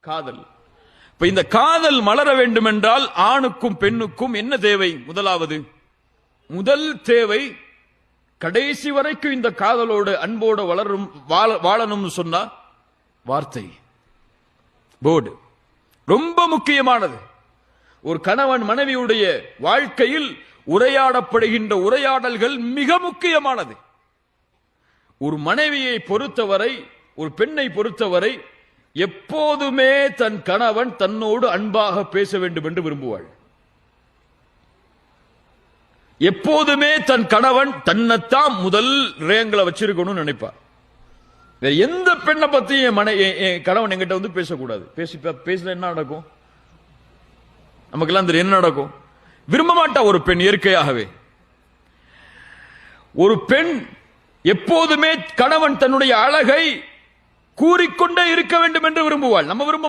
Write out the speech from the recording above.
காதல். இப்ப இந்த காதல் மலர வேண்டும் என்றால் ஆணுக்கும் பெண்ணுக்கும் என்ன தேவை? முதல் தேவை, கடைசி வரைக்கும் இந்த காதலோடு அன்போடு வாழணும்னு சொன்னா வார்த்தை, போர்டு ரொம்ப முக்கியமானது. ஒரு கணவன் மனைவியுடைய வாழ்க்கையில் உரையாடப்படுகின்ற உரையாடல்கள் மிக முக்கியமானது. ஒரு மனைவியை பொறுத்தவரை, ஒரு பெண்ணை பொறுத்தவரை எப்போதுமே தன் கணவன் தன்னோடு அன்பாக பேச வேண்டும் என்று விரும்புவாள். எப்போதுமே தன் கணவன் தன்னைத்தான் முதல் ரேங்கில வச்சிருக்கணும்னு நினைப்பார். வேற எந்த பெண்ணை பத்தியும் என் கணவன் என்கிட்ட வந்து பேசக்கூடாது. பேசினா என்ன நடக்கும்? நமக்கெல்லாம் தெரியும் என்ன நடக்கும். விரும்ப மாட்டா ஒரு பெண் இயற்கையாகவே. ஒரு பெண் எப்போதுமே கணவன் தன்னுடைய அழகை கூறிக்கொண்டே இருக்க வேண்டும் என்று விரும்புவாள். நம்ம விரும்ப